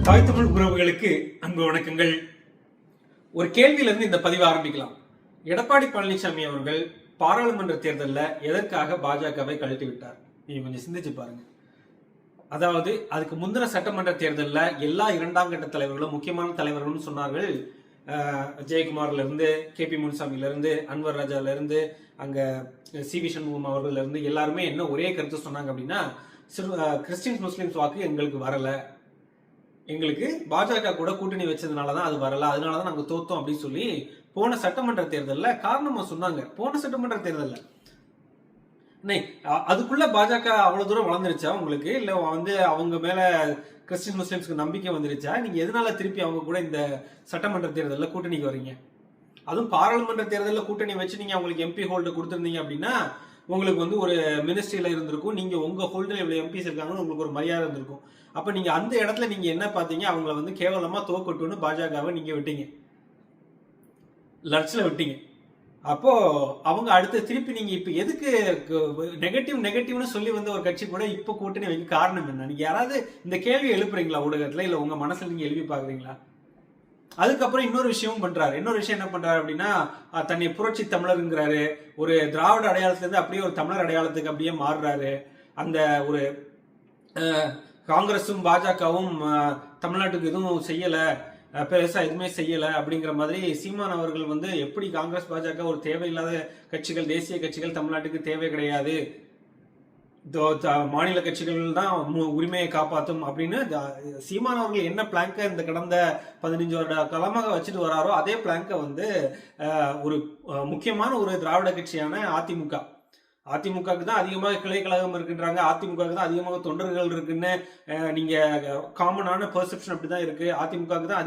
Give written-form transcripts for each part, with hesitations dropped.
தாய் தமிழ் உறவுகளுக்கு அன்பு வணக்கங்கள். ஒரு கேள்வியிலிருந்து இந்த பதிவை ஆரம்பிக்கலாம். எடப்பாடி பழனிசாமி அவர்கள் பாராளுமன்ற தேர்தலில் எதற்காக பாஜகவை கழட்டி விட்டார்? நீங்க கொஞ்சம் சிந்திச்சு பாருங்க. அதாவது அதுக்கு முந்தின சட்டமன்ற தேர்தலில் எல்லா இரண்டாம் கட்ட தலைவர்களும் முக்கியமான தலைவர்களும் சொன்னார்கள். ஜெயக்குமார்ல இருந்து KP முனுசாமில இருந்து அன்வர் ராஜால இருந்து அங்க CV சண்முகம் அவர்கள இருந்து எல்லாருமே என்ன ஒரே கருத்து சொன்னாங்க அப்படின்னா, கிறிஸ்டின்ஸ் முஸ்லிம்ஸ் வாக்கு எங்களுக்கு வரல, எங்களுக்கு பாஜக கூட கூட்டணி வச்சதுனாலதான் அது வரல, அதனாலதான் நாங்க தோத்தோம் அப்படின்னு சொல்லி போன சட்டமன்ற தேர்தலில் காரணமா சொன்னாங்க. போன சட்டமன்ற தேர்தலில் அதுக்குள்ள பாஜக அவ்வளவு தூரம் வளர்ந்துருச்சா உங்களுக்கு? இல்ல வந்து அவங்க மேல கிறிஸ்டின் முஸ்லிம்ஸ்க்கு நம்பிக்கை வந்துருச்சா? நீங்க எதனால திருப்பி அவங்க கூட இந்த சட்டமன்ற தேர்தலில் கூட்டணிக்கு வரீங்க? அதுவும் பாராளுமன்ற தேர்தலில் கூட்டணி வச்சு நீங்க அவங்களுக்கு MP ஹோல்டு கொடுத்துருந்தீங்க அப்படின்னா உங்களுக்கு வந்து ஒரு மினிஸ்ட்ரியில இருந்திருக்கும், நீங்க உங்க ஹோல்டர் இவ்வளவு MPs இருக்காங்கன்னு உங்களுக்கு ஒரு மரியாதை இருந்திருக்கும். அப்ப நீங்க அந்த இடத்துல நீங்க என்ன பாத்தீங்க? அவங்கள வந்து கேவலமா தோக்கட்டுன்னு பாஜகவை நீங்க விட்டீங்க, லட்சில விட்டீங்க. அப்போ அவங்க அடுத்து திருப்பி நீங்க இப்ப எதுக்கு நெகட்டிவ்னு சொல்லி வந்து ஒரு கட்சி கூட இப்ப கூட்டணி வைக்க காரணம் என்ன? நீங்க யாராவது இந்த கேள்வி எழுப்புறீங்களா ஊடகத்துல? இல்ல உங்க மனசுல நீங்க எழுப்பி பாக்குறீங்களா? அதுக்கப்புறம் இன்னொரு விஷயமும் பண்றாரு. இன்னொரு விஷயம் என்ன பண்றாரு அப்படின்னா, தன்னை புரட்சி தமிழருங்கிறாரு. ஒரு திராவிட அடையாளத்துல இருந்து அப்படியே ஒரு தமிழர் அடையாளத்துக்கு அப்படியே மாறுறாரு. அந்த ஒரு காங்கிரஸும் பாஜகவும் தமிழ்நாட்டுக்கு எதுவும் செய்யல, பெருசா எதுவுமே செய்யல அப்படிங்கிற மாதிரி சீமான் அவர்கள் வந்து எப்படி காங்கிரஸ் பாஜக ஒரு தேவையில்லாத கட்சிகள், தேசிய கட்சிகள் தமிழ்நாட்டுக்கு தேவை கிடையாது, மாநில கட்சிகள் தான் உரிமையை காப்பாற்றும் அப்படின்னு சீமான் அவர்கள் என்ன பிளாங்க இந்த கடந்த 15 வருட காலமாக வச்சுட்டு வராரோ அதே பிளாங்க வந்து ஒரு முக்கியமான ஒரு திராவிட கட்சியான அதிமுகவுக்கு தான் அதிகமாக கிளை கழகம் இருக்குன்றாங்க, அதிமுகவுக்கு தான் அதிகமாக தொண்டர்கள் இருக்குன்னு நீங்க காமனான பெர்செப்ஷன் அப்படிதான் இருக்கு. அதிமுகவுக்கு தான்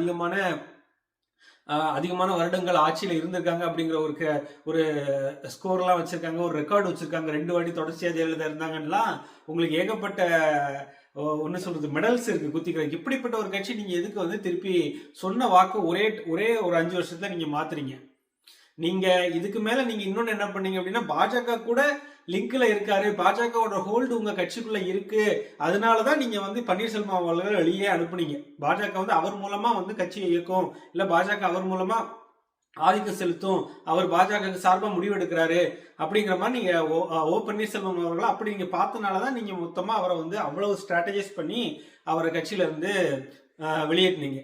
அதிகமான வருடங்கள் ஆட்சியில இருந்திருக்காங்க அப்படிங்கிற ஒரு ஸ்கோர்லாம் வச்சிருக்காங்க, ஒரு ரெக்கார்டு வச்சிருக்காங்க. 2 வாட்டி தொடர்ச்சியா ஜெயலலிதா இருந்தாங்கன்னா உங்களுக்கு ஏகப்பட்ட ஒன்னு சொல்றது மெடல்ஸ் இருக்கு குத்திக்கிறதுக்கு. இப்படிப்பட்ட ஒரு கட்சி நீங்க எதுக்கு வந்து திருப்பி சொன்ன வாக்கு ஒரே ஒரு 5 வருஷத்துல நீங்க மாத்துறீங்க? நீங்க இதுக்கு மேல நீங்க இன்னொன்னு என்ன பண்ணீங்க அப்படின்னா, பாஜக கூட லிங்க்ல இருக்காரு, பாஜகவோட ஹோல்டு உங்க கட்சிக்குள்ள இருக்கு, அதனாலதான் நீங்க வந்து பன்னீர்செல்வம் அவர்கள் வெளியே அனுப்புனீங்க. பாஜக வந்து அவர் மூலமா வந்து கட்சியை இயக்கும், இல்ல பாஜக அவர் மூலமா ஆதிக்கம் செலுத்தும், அவர் பாஜக சார்பா முடிவு எடுக்கிறாரு அப்படிங்கிற மாதிரி நீங்க பன்னீர்செல்வம் அவர்கள் அப்படி நீங்க பார்த்தனாலதான் நீங்க மொத்தமா அவரை வந்து அவ்வளவு ஸ்ட்ராட்டஜைஸ் பண்ணி அவரை கட்சியில இருந்து வெளியேற்றினீங்க.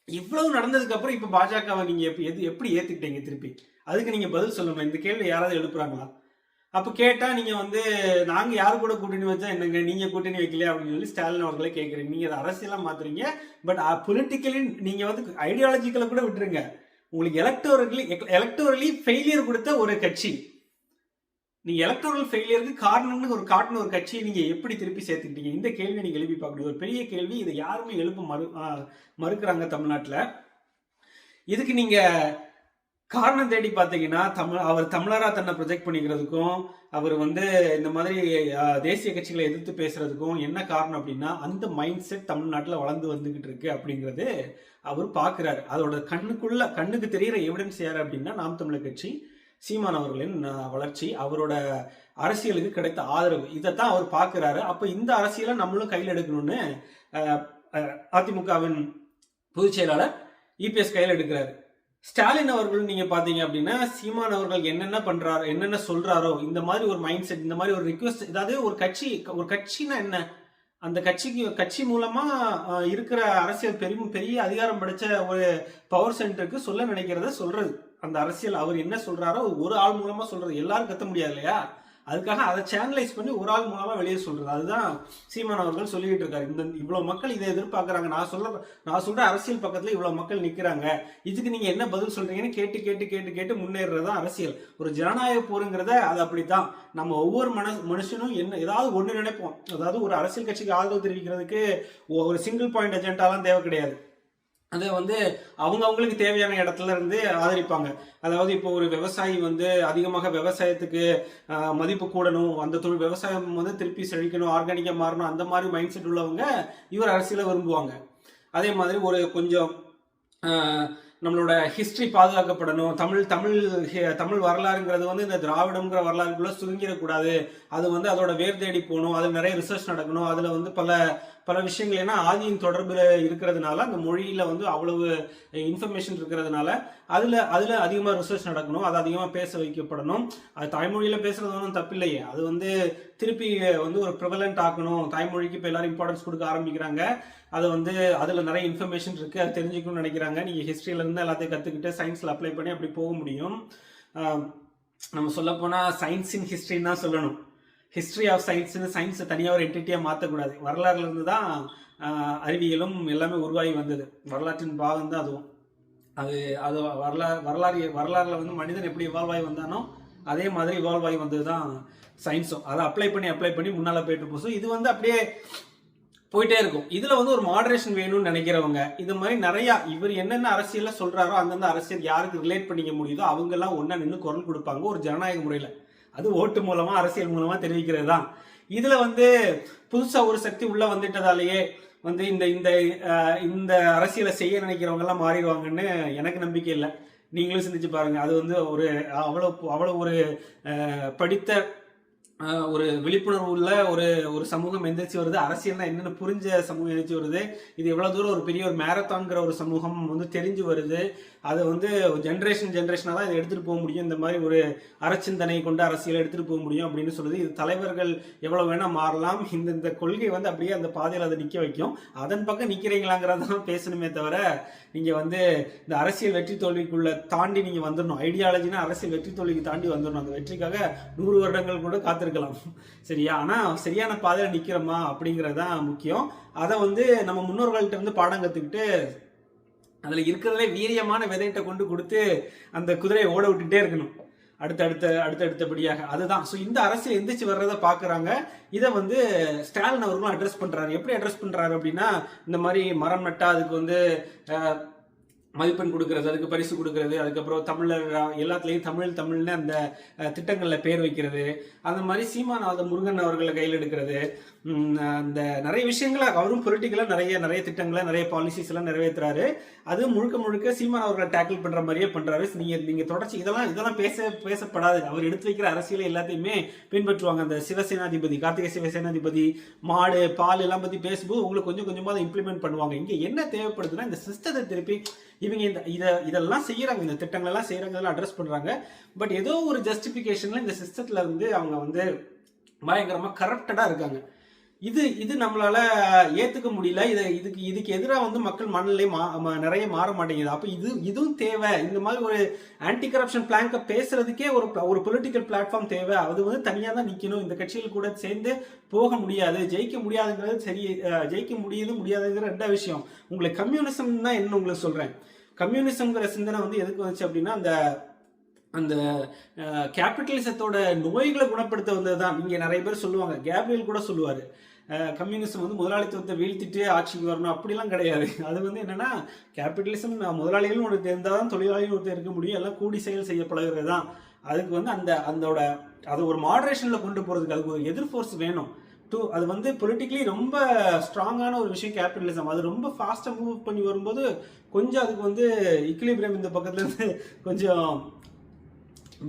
இவ்வளவு நடந்ததுக்கு அப்புறம் இப்ப பாஜகவை நீங்க எப்படி ஏத்துக்கிட்டீங்க திருப்பி? அதுக்கு நீங்க பதில் சொல்லணும். இந்த கேள்வி யாராவது எழுப்புறாங்களா? அப்ப கேட்டா நீங்க வந்து நாங்க யாரு கூட கூட்டணி வச்சா என்னங்க, நீங்க கூட்டணி வைக்கலையா அப்படின்னு சொல்லி ஸ்டாலின் அவர்களே கேட்கறீங்க. நீங்க அதை அரசியலா மாத்துறீங்க. பட் பொலிட்டிக்கலி நீங்க வந்து ஐடியாலஜிக்கல கூட விட்டுருங்க. உங்களுக்கு எலக்டோரலி ஃபெயிலியர் கொடுத்த ஒரு கட்சி, நீங்க எலக்டோரல் ஃபெயிலியருக்கு காரணம்னு காட்டின ஒரு கட்சியை நீங்க எப்படி திருப்பி சேர்த்துக்கிட்டீங்க? இந்த கேள்வி நீங்க எழுப்பி பார்க்கணும். ஒரு பெரிய கேள்வி. இதை யாருமே எழுப்ப மறுக்கிறாங்க தமிழ்நாட்டுல. இதுக்கு நீங்க காரணம் தேடி பார்த்தீங்கன்னா, அவர் தமிழரா தன்னை ப்ரொஜெக்ட் பண்ணிக்கிறதுக்கும், அவர் வந்து இந்த மாதிரி தேசிய கட்சிகளை எதிர்த்து பேசுறதுக்கும் என்ன காரணம் அப்படின்னா, அந்த மைண்ட் செட் தமிழ்நாட்டில் வளர்ந்து வந்துகிட்டு இருக்கு அப்படிங்கிறது அவர் பாக்குறாரு. அதோட கண்ணுக்கு தெரிகிற எவிடன்ஸ் யாரு அப்படின்னா, நாம் தமிழர் கட்சி, சீமான் அவர்களின் வளர்ச்சி, அவரோட அரசியலுக்கு கிடைத்த ஆதரவு, இதைத்தான் அவர் பாக்குறாரு. அப்ப இந்த அரசியலை நம்மளும் கையில் எடுக்கணும்னு அதிமுகவின் பொதுச் செயலாளர் EPS கையில் எடுக்கிறாரு. ஸ்டாலின் அவர்கள் நீங்க பாத்தீங்க அப்படின்னா, சீமான் அவர்கள் என்னென்ன பண்றாரோ, என்னென்ன சொல்றாரோ, இந்த மாதிரி ஒரு மைண்ட் செட், இந்த மாதிரி ஒரு ரிக்வெஸ்ட், அதாவது ஒரு கட்சினா என்ன, அந்த கட்சி மூலமா இருக்கிற அரசியல் பெரிய அதிகாரம் படைச்ச ஒரு பவர் சென்டருக்கு சொல்ல நினைக்கிறத சொல்றது. அந்த அரசியல் அவர் என்ன சொல்றாரோ ஒரு ஆள் மூலமா சொல்றது. எல்லாரும் கத்த முடியாது இல்லையா? அதுக்காக அதை சேனலைஸ் பண்ணி ஒரு ஆள் மூலமா வெளியே சொல்றது. அதுதான் சீமான் அவர்கள் சொல்லிட்டு இருக்காரு. இவ்வளவு மக்கள் இதை எதிர்பார்க்கறாங்க, நான் சொல்ற அரசியல் பக்கத்துல இவ்வளவு மக்கள் நிக்கிறாங்க, இதுக்கு நீங்க என்ன பதில் சொல்றீங்கன்னு கேட்டு முன்னேறதான் அரசியல். ஒரு ஜனநாயக போருங்கிறத அது அப்படித்தான். நம்ம ஒவ்வொரு மனுஷனும் ஏதாவது ஒண்ணு நினைப்போம். அதாவது ஒரு அரசியல் கட்சிக்கு ஆதரவு தெரிவிக்கிறதுக்கு ஒரு சிங்கிள் பாயிண்ட் அஜெண்டாலாம் தேவை கிடையாது. அதை வந்து அவங்களுக்கு தேவையான இடத்துல இருந்து ஆதரிப்பாங்க. அதாவது இப்போ ஒரு விவசாயி வந்து அதிகமாக விவசாயத்துக்கு மதிப்பு கூடணும், அந்த தொழில் விவசாயம் வந்து திருப்பி செழிக்கணும், ஆர்கானிக்கா மாறணும், அந்த மாதிரி மைண்ட் செட் உள்ளவங்க இவர் அரசியலை விரும்புவாங்க. அதே மாதிரி ஒரு கொஞ்சம் நம்மளோட ஹிஸ்டரி பாதுகாக்கப்படணும், தமிழ் வரலாறுங்கிறது வந்து இந்த திராவிடம்ங்கிற வரலாறுக்குள்ள சுருங்கிடக்கூடாது, அது வந்து அதோட வேர் தேடி போகணும், அதில் நிறைய ரிசர்ச் நடக்கணும், அதில் வந்து பல பல விஷயங்கள், ஏன்னா ஆதியின் தொடர்புல இருக்கிறதுனால அந்த மொழியில வந்து அவ்வளவு இன்ஃபர்மேஷன் இருக்கிறதுனால அதுல அதிகமா ரிசர்ச் நடக்கணும், அது அதிகமா பேச வைக்கப்படணும். அது தாய்மொழியில பேசுறது ஒன்றும் தப்பில்லையே, அது வந்து திருப்பி வந்து ஒரு ப்ரிவலண்ட் ஆக்கணும். தாய்மொழிக்கு இப்போ எல்லாரும் இம்பார்ட்டன்ஸ் கொடுக்க ஆரம்பிக்கிறாங்க. அது வந்து அதுல நிறைய இன்ஃபர்மேஷன் இருக்கு, அது தெரிஞ்சுக்கணும்னு நினைக்கிறாங்க. நீங்க ஹிஸ்டரியில இருந்து எல்லாத்தையும் கத்துக்கிட்டு சயின்ஸ்ல அப்ளை பண்ணி அப்படி போக முடியும். நம்ம சொல்ல போனா சயின்ஸ் இன் ஹிஸ்டரின்னு தான் சொல்லணும். ஹிஸ்டரி ஆஃப் சயின்ஸ்னு சயின்ஸை தனியாக ஒரு என்டிட்டியா மாற்றக்கூடாது. வரலாறுல இருந்து தான் அறிவியலும் எல்லாமே உருவாகி வந்தது. வரலாற்றின் பாகம் தான் அதுவும். அது வரலாறுல வந்து மனிதன் எப்படி இவால்வ் ஆகி வந்தானோ அதே மாதிரி இவால்வ் ஆகி வந்தது தான் சயின்ஸும். அதை அப்ளை பண்ணி முன்னால போயிட்டு போகும். இது வந்து அப்படியே போயிட்டே இருக்கும். இதுல வந்து ஒரு மாடரேஷன் வேணும்னு நினைக்கிறவங்க இது மாதிரி நிறைய, இவர் என்னென்ன அரசியல சொல்றாரோ அந்தந்த அரசியல் யாருக்கு ரிலேட் பண்ணிக்க முடியுதோ அவங்க எல்லாம் ஒன்னா நின்று குரல் கொடுப்பாங்க ஒரு ஜனநாயக முறையில. அது ஓட்டு மூலமா அரசியல் மூலமா தெரிவிக்கிறது தான். இதுல வந்து புதுசா ஒரு சக்தி உள்ள வந்துட்டதாலேயே வந்து இந்த இந்த இந்த அரசியலை செய்ய நினைக்கிறவங்க எல்லாம் மாறிடுவாங்கன்னு எனக்கு நம்பிக்கை இல்லை. நீங்களும் சிந்திச்சு பாருங்க. அது வந்து ஒரு அவ்வளவு ஒரு படித்த ஒரு விழிப்புணர்வு உள்ள ஒரு சமூகம் எந்திரிச்சு வருது. அரசியல்னா என்னன்னு புரிஞ்ச சமூகம் எந்திரிச்சு வருது. இது எவ்வளவு தூரம் ஒரு பெரிய ஒரு மேரத்தான்கிற ஒரு சமூகம் வந்து தெரிஞ்சு வருது. அதை வந்து ஜென்ரேஷனா தான் இதை எடுத்துட்டு போக முடியும். இந்த மாதிரி ஒரு அறச்சிந்தனை கொண்டு அரசியலை எடுத்துட்டு போக முடியும் அப்படின்னு சொல்லுது. இது தலைவர்கள் எவ்வளவு வேணா மாறலாம், இந்த கொள்கை வந்து அப்படியே அந்த பாதையில் அதை நிக்க வைக்கும். அதன் பக்கம் நிக்கிறீங்களாங்கிறதான் பேசணுமே தவிர நீங்க வந்து இந்த அரசியல் வெற்றி தோல்விக்குள்ள தாண்டி நீங்க வந்துடணும். ஐடியாலஜினா அரசியல் வெற்றி தோல்விக்கு தாண்டி வந்துடணும். அந்த வெற்றிக்காக 100 வருடங்கள் கூட காத்திருக்கலாம், சரியா? ஆனா சரியான பாதையில நிக்கிறோமா அப்படிங்கறதுதான் முக்கியம். அதை வந்து நம்ம முன்னோர்கள்ட்ட வந்து பாடம் கத்துக்கிட்டு அதுல இருக்கிறதுலே வீரியமான விதையிட்ட கொண்டு கொடுத்து அந்த குதிரையை ஓட விட்டுட்டே இருக்கணும் அடுத்தடுத்தபடியாக. அதுதான். ஸோ இந்த அரசியல் எந்திரிச்சு வர்றதை பாக்குறாங்க. இதை வந்து ஸ்டாலின் அவர்களும் அட்ரஸ் பண்றாரு. எப்படி அட்ரஸ் பண்றாரு அப்படின்னா, இந்த மாதிரி மரம் நட்டா அதுக்கு வந்து மதிப்பெண் கொடுக்கறது, அதுக்கு பரிசு கொடுக்கறது, அதுக்கப்புறம் தமிழர் எல்லாத்துலேயும் தமிழ்னு அந்த திட்டங்களில் பேர் வைக்கிறது, அந்த மாதிரி சீமானவாத முருகன் அவர்களை கையில் எடுக்கிறது, அந்த நிறைய விஷயங்களை அவரும் பொலிட்டிக்கலாக நிறைய திட்டங்களை நிறைய பாலிசிஸ் எல்லாம் நிறைவேற்றுறாரு. அது முழுக்க சீமான் அவர்களை டேக்கிள் பண்ற மாதிரியே பண்றாரு. நீங்க தொடர்ச்சி இதெல்லாம் பேசப்படாது. அவர் எடுத்து வைக்கிற அரசியலை எல்லாத்தையுமே பின்பற்றுவாங்க. அந்த சிவசேனாதிபதி கார்த்திகை சிவசேனாதிபதி மாடு பால் எல்லாம் பத்தி பேசும்போது உங்களுக்கு கொஞ்சம் கொஞ்சமா அதை இம்ப்ளிமெண்ட் பண்ணுவாங்க. இங்க என்ன தேவைப்படுதுன்னா இந்த சிஸ்டத்தை திருப்பி இவங்க இதெல்லாம் செய்யறாங்க, இந்த திட்டங்கள் எல்லாம் செய்யறாங்க, அட்ரஸ் பண்றாங்க. பட் ஏதோ ஒரு ஜஸ்டிபிகேஷன்ல இந்த சிஸ்டத்துல இருந்து அவங்க வந்து பயங்கரமா கரப்டடா இருக்காங்க. இது நம்மளால ஏத்துக்க முடியல. இதுக்கு எதிராக வந்து மக்கள் மனநிலை நிறைய மாற மாட்டேங்குது. அப்ப இதுவும் தேவை. இந்த மாதிரி ஒரு ஆன்டி கரப்ஷன் பிளான்க பேசுறதுக்கே ஒரு பொலிட்டிக்கல் பிளாட்ஃபார்ம் தேவை. அது வந்து தனியா தான் நிக்கணும். இந்த கட்சிகள் கூட சேர்ந்து போக முடியாது, ஜெயிக்க முடியாதுங்கிறது சரி. ஜெயிக்க முடியாதுங்கிற ரெண்டாவது விஷயம். உங்களுக்கு கம்யூனிசம் தான் என்ன உங்களுக்கு சொல்றேன். கம்யூனிசம்ங்கிற சிந்தனை வந்து எதுக்கு வந்துச்சு அப்படின்னா, அந்த கேபிட்டலிசத்தோட நோய்களை குணப்படுத்த வந்தது தான். இங்க நிறைய பேர் சொல்லுவாங்க, கேப்ரியல் கூட சொல்லுவாரு, கம்யூனிசம் வந்து முதலாளித்துவத்தை வீழ்த்திட்டு ஆட்சிக்கு வரணும். அப்படிலாம் கிடையாது. அது வந்து என்னன்னா, கேபிட்டலிசம் முதலாளிகள் ஒன்று இருந்தால் தான் தொழிலாளிகள் ஒருத்தர் இருக்க முடியும். எல்லாம் கூடி செயல் செய்ய பழகிறது தான். அதுக்கு வந்து அது ஒரு மாடரேஷன்ல கொண்டு போறதுக்கு அதுக்கு ஒரு எதிர் ஃபோர்ஸ் வேணும். அது வந்து பொலிட்டிக்கலி ரொம்ப ஸ்ட்ராங்கான ஒரு விஷயம் கேபிட்டலிசம். அது ரொம்ப ஃபாஸ்டா மூவ் பண்ணி வரும்போது கொஞ்சம் அதுக்கு வந்து இக்லிபிரியம் இந்த பக்கத்துல இருந்து கொஞ்சம்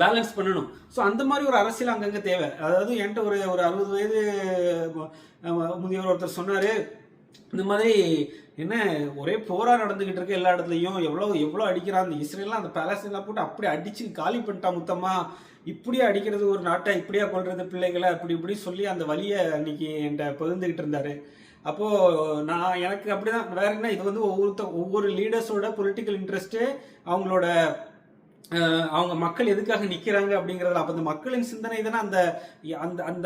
பேலன்ஸ் பண்ணணும். ஸோ அந்த மாதிரி ஒரு அரசியல் அங்கங்க தேவை. அதாவது என்கிட்ட ஒரு 60 வயது முதியவர் ஒருத்தர் சொன்னாரு, இந்த மாதிரி என்ன ஒரே போரா நடந்துகிட்டு இருக்கு எல்லா இடத்துலையும், எவ்வளோ அடிக்கிறான் அந்த இஸ்ரேல்லாம், அந்த பேலஸ்தீன்லாம் போட்டு அப்படி அடிச்சு காலி பண்ணிட்டா மொத்தமா, இப்படியே அடிக்கிறது ஒரு நாட்டை, இப்படியா கொள்றது பிள்ளைகளை, இப்படி சொல்லி அந்த வழியை அன்னைக்கு என்கிட்ட பகிர்ந்துகிட்டு இருந்தாரு. அப்போ எனக்கு அப்படிதான். வேற என்ன, இது வந்து ஒவ்வொரு லீடர்ஸோட பொலிட்டிக்கல் இன்ட்ரெஸ்ட், அவங்க மக்கள் எதுக்காக நிக்கிறாங்க அப்படிங்கறதுல. அப்ப அந்த மக்களின் சிந்தனை தானே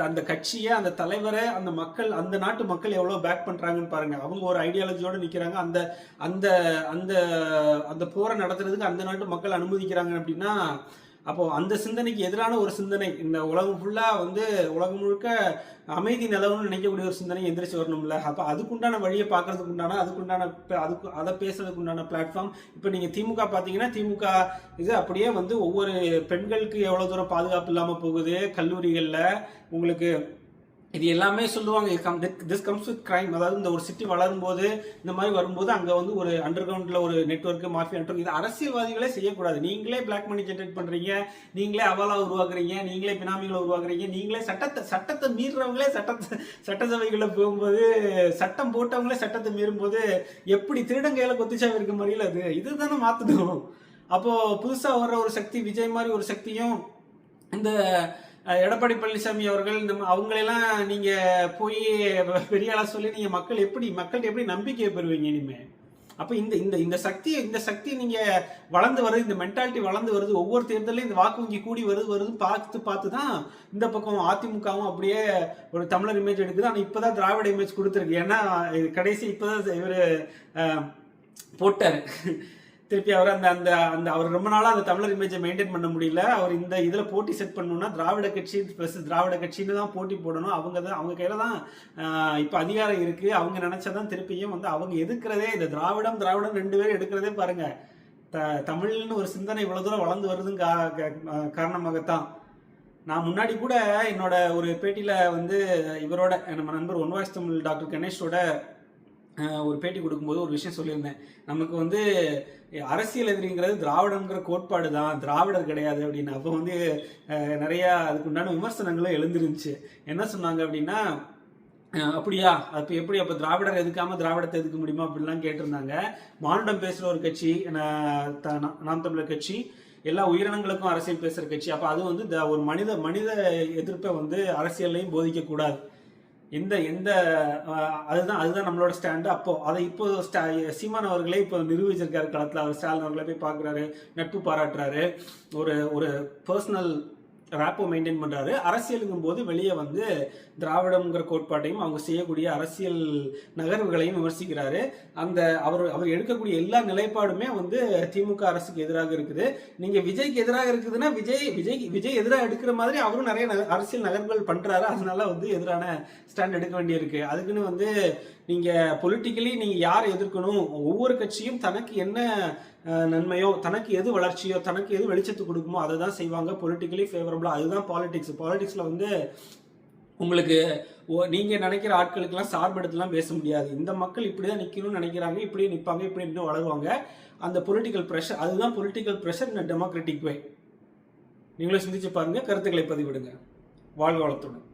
அந்த கட்சியை, அந்த தலைவரை, அந்த மக்கள், அந்த நாட்டு மக்கள் எவ்வளவு பேக் பண்றாங்கன்னு பாருங்க. அவங்க ஒரு ஐடியாலஜியோட நிக்கிறாங்க. அந்த அந்த அந்த போரை நடத்துறதுக்கு அந்த நாட்டு மக்கள் அனுமதிக்கிறாங்க அப்படின்னா, அப்போ அந்த சிந்தனைக்கு எதிரான ஒரு சிந்தனை இந்த உலகம் ஃபுல்லா வந்து உலகம் முழுக்க அமைதி நிலவுன்னு நினைக்கக்கூடிய ஒரு சிந்தனை எந்திரிச்சு வரணும்ல. அப்ப அதுக்குண்டான வழியை பார்க்கறதுக்கு உண்டான அதை பேசுறதுக்கு உண்டான பிளாட்ஃபார்ம். இப்ப நீங்க திமுக பாத்தீங்கன்னா, திமுக இது அப்படியே வந்து ஒவ்வொரு பெண்களுக்கு எவ்வளவு தூரம் பாதுகாப்பு இல்லாம போகுது. கல்லூரிகள்ல உங்களுக்கு இது எல்லாமே சொல்லுவாங்க திஸ் கம்ஸ் வித் கிரைம். அதாவது இந்த ஒரு சிட்டி வளரும் போது இந்த மாதிரி வரும்போது அங்க வந்து ஒரு அண்டர் கிரவுண்ட்ல ஒரு நெட்வொர்க் மாஃபியா நெட்வொர்க், இது அரசியல்வாதிகளே செய்யக்கூடாது. நீங்களே பிளாக் மணி ஜென்ரேட் பண்றீங்க, நீங்களே அவாலா உருவாக்குறீங்க, நீங்களே பினாமிகளை உருவாக்குறீங்க, நீங்களே சட்டத்தை மீறுறவங்களே சட்டசபைக்குள்ள போகும்போது, சட்டம் போட்டவங்களே சட்டத்தை மீறும் போது எப்படி திருடங்கையில கொத்துச்சாவி இருக்க மாதிரில அது இதுதானே மாத்தணும். அப்போ புதுசா வர்ற ஒரு சக்தி விஜய் மாதிரி ஒரு சக்தியும் இந்த எடப்பாடி பழனிசாமி அவர்கள் அவங்களெல்லாம் நீங்க போய் பெரிய ஆளா சொல்லி நீங்க மக்கள்கிட்ட எப்படி நம்பிக்கையை பெறுவீங்க இனிமே? அப்ப இந்த சக்தி நீங்க வளர்ந்து வருது, இந்த மென்டாலிட்டி வளர்ந்து வருது. ஒவ்வொரு தேர்தலையும் இந்த வாக்கு வங்கி கூடி வருது பார்த்து தான் இந்த பக்கம் அதிமுகவும் அப்படியே ஒரு தமிழர் இமேஜ் எடுக்குது. ஆனா இப்பதான் திராவிட இமேஜ் கொடுத்துருக்கு. ஏன்னா கடைசி இப்பதான் இவரு போட்டாரு திருப்பி அவர் அவர் ரொம்ப நாளா அந்த தமிழர் இமேஜை மெயின்டைன் பண்ண முடியல. அவர் இந்த இதுல போட்டி செட் பண்ணணும்னா திராவிட கட்சின்னு தான் போட்டி போடணும். அவங்க கையில தான் இப்ப அதிகாரம் இருக்கு. அவங்க நினைச்சாதான் திருப்பியும் வந்து அவங்க எதுக்குறதே இந்த திராவிடம் ரெண்டு பேரும் எடுக்கிறதே பாருங்க. தமிழ்னு ஒரு சிந்தனை இவ்வளவு தூரம் வளர்ந்து வருதுன்னு காரணமாகத்தான். நான் முன்னாடி கூட என்னோட ஒரு பேட்டியில வந்து இவரோட நம்ம நண்பர் ஒன் வாய்ஸ் தமிழ் டாக்டர் கணேஷோட ஒரு பேட்டி கொடுக்கும்போது ஒரு விஷயம் சொல்லியிருந்தேன். நமக்கு வந்து அரசியல் எதிரிங்கிறது திராவிடங்கிற கோட்பாடு தான், திராவிடர் கிடையாது அப்படின்னு. அப்போ வந்து நிறைய அதுக்கு உண்டான விமர்சனங்களும் எழுந்திருந்துச்சு. என்ன சொன்னாங்க அப்படின்னா, அப்படியா அப்போ எப்படி அப்போ திராவிடர் எதுக்காம திராவிடத்தை எதுக்க முடியுமா அப்படின்லாம் கேட்டிருந்தாங்க. மானுடம் பேசுகிற ஒரு கட்சி நாம் தமிழர் கட்சி, எல்லா உயிரினங்களுக்கும் அரசியல் பேசுகிற கட்சி. அப்போ அது வந்து ஒரு மனித எதிர்ப்பை வந்து அரசியல்லையும் போதிக்கக்கூடாது. அதுதான் நம்மளோட ஸ்டாண்டு. அப்போ அதை இப்போ சீமான் அவர்களே இப்போ நிரூபிச்சிருக்காரு களத்தில். அவர் ஸ்டாலின் அவர்களை போய் பார்க்குறாரு, நட்பு பாராட்டுறாரு, ஒரு பர்சனல் ரேப்போ மெயின்டைன் பண்றாரு. அரசியலுங்கும் போது வெளியே வந்து திராவிடம்ங்கிற கோட்பாட்டையும் அவங்க செய்யக்கூடிய அரசியல் நகர்வுகளையும் விமர்சிக்கிறாரு. அவர் எடுக்கக்கூடிய எல்லா நிலைப்பாடுமே வந்து திமுக அரசுக்கு எதிராக இருக்குது. நீங்க விஜய்க்கு எதிராக இருக்குதுன்னா விஜய் எதிராக எடுக்கிற மாதிரி அவரும் நிறைய அரசியல் நகர்வுகள் பண்றாரு. அதனால வந்து எதிரான ஸ்டாண்ட் எடுக்க வேண்டியிருக்கு. அதுக்குன்னு வந்து நீங்க பொலிட்டிக்கலி நீங்க யாரை எதிர்க்கணும், ஒவ்வொரு கட்சியும் தனக்கு என்ன நன்மையோ, தனக்கு எது வளர்ச்சியோ, தனக்கு எது வெளிச்சத்து கொடுக்குமோ அதை தான் செய்வாங்க. பொலிட்டிக்கலி ஃபேவரபிளா, அதுதான் பாலிடிக்ஸ்ல வந்து உங்களுக்கு நீங்க நினைக்கிற ஆட்களுக்கெல்லாம் சார்பெடுத்துலாம் பேச முடியாது. இந்த மக்கள் இப்படிதான் நிக்கணும்னு நினைக்கிறாங்க, இப்படியே நிற்பாங்க, இப்படி இன்னும் வளருவாங்க. அந்த பொலிட்டிக்கல் ப்ரெஷர், அதுதான் பொலிட்டிக்கல் ப்ரெஷர் இன் டெமோக்ராட்டிக் வே. நீங்களும் சிந்திச்சு பாருங்க, கருத்துக்களை பதிவிடுங்க. வாழ்க வளத்துடன்.